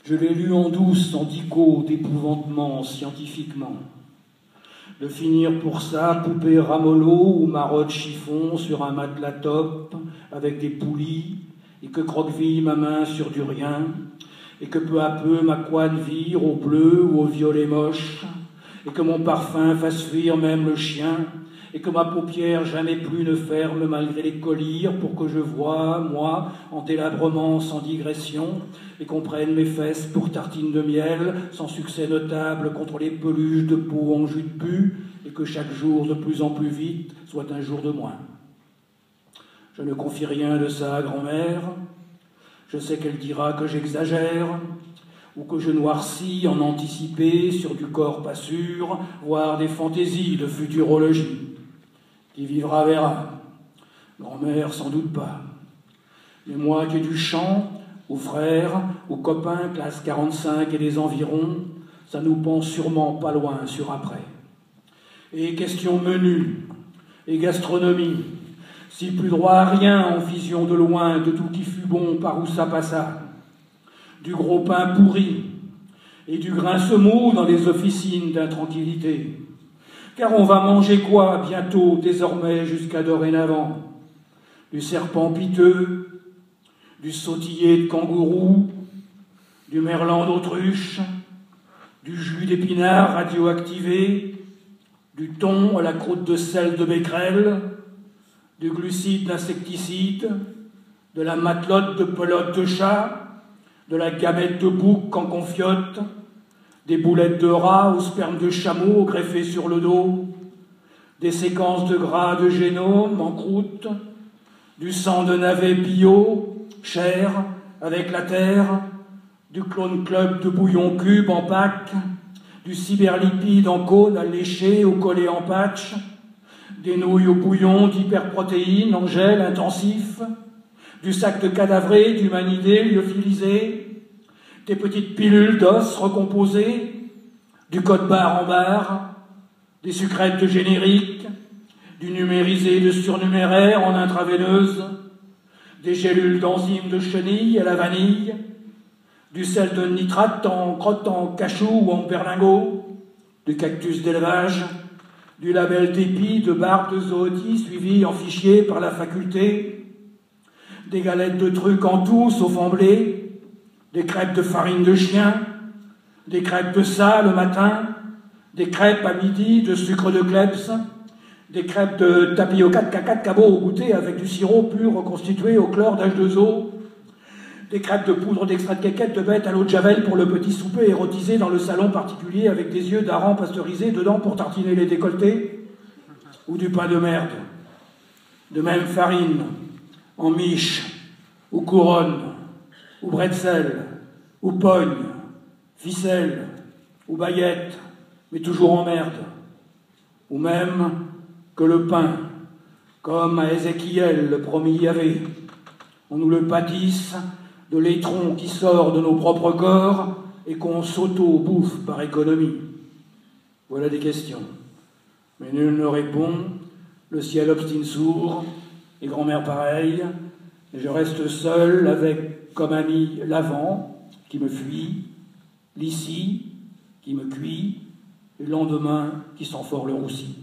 Je l'ai lu en douce, en dico d'épouvantement scientifiquement. De finir pour ça, poupée ramollo ou marotte chiffon sur un matelas top avec des poulies, et que croqueville ma main sur du rien, et que peu à peu ma couenne vire au bleu ou au violet moche, et que mon parfum fasse fuir même le chien, et que ma paupière jamais plus ne ferme malgré les collyres pour que je voie, moi, en délabrement sans digression, et qu'on prenne mes fesses pour tartines de miel, sans succès notable contre les peluches de peau en jus de pu, et que chaque jour de plus en plus vite soit un jour de moins. Je ne confie rien de ça à grand-mère. Je sais qu'elle dira que j'exagère, ou que je noircis en anticipé sur du corps pas sûr, voire des fantaisies de futurologie. Qui vivra verra. Grand-mère, sans doute pas. Mais moi qui ai du chant, ou frères, ou copains, classe 45 et des environs, ça nous pense sûrement pas loin sur après. Et question menu, et gastronomie, si plus droit à rien en vision de loin de tout qui fut bon par où ça passa, du gros pain pourri et du grain semoux dans les officines d'intranquillité. Car on va manger quoi bientôt, désormais, jusqu'à dorénavant? Du serpent piteux, du sautillé de kangourou, du merlan d'autruche, du jus d'épinard radioactivé, du thon à la croûte de sel de becquerel, du glucide d'insecticide, de la matelote de pelote de chat, de la gamette de bouc en confiote, des boulettes de rat au sperme de chameau greffées sur le dos, des séquences de gras de génome en croûte, du sang de navet bio, chair, avec la terre, du clone club de bouillon cube en pack, du cyberlipide en cône à lécher ou collé en patch, des nouilles au bouillon d'hyperprotéines en gel intensif, du sac de cadavré d'humanidés lyophilisés, des petites pilules d'os recomposées, du code barre en barre, des sucrètes de générique, du numérisé de surnuméraire en intraveineuse, des gélules d'enzymes de chenille à la vanille, du sel de nitrate en crotte en cachou ou en berlingot, du cactus d'élevage, du label d'épi de barbe de zootie suivi en fichier par la faculté, des galettes de trucs en tout sauf en blé, des crêpes de farine de chien, des crêpes de ça le matin, des crêpes à midi de sucre de kleps, des crêpes de tapioca de caca de cabot au goûter avec du sirop pur reconstitué au chlore d'H2O, des crêpes de poudre d'extrait de quéquette de bête à l'eau de javel pour le petit souper érotisé dans le salon particulier avec des yeux d'hareng pasteurisés dedans pour tartiner les décolletés, ou du pain de merde, de même farine, en miche, ou couronne, ou bretzel, ou pogne, ficelle, ou baguette, mais toujours en merde, ou même que le pain, comme à Ézéchiel le promis Yahvé, on nous le pâtisse de l'étron qui sort de nos propres corps et qu'on s'auto-bouffe par économie. Voilà des questions. Mais nul ne répond, le ciel obstine sourd, et grand-mère pareille, et je reste seul avec, comme ami, l'avant, qui me fuit, l'ici, qui me cuit, et le lendemain, qui sent fort le roussi.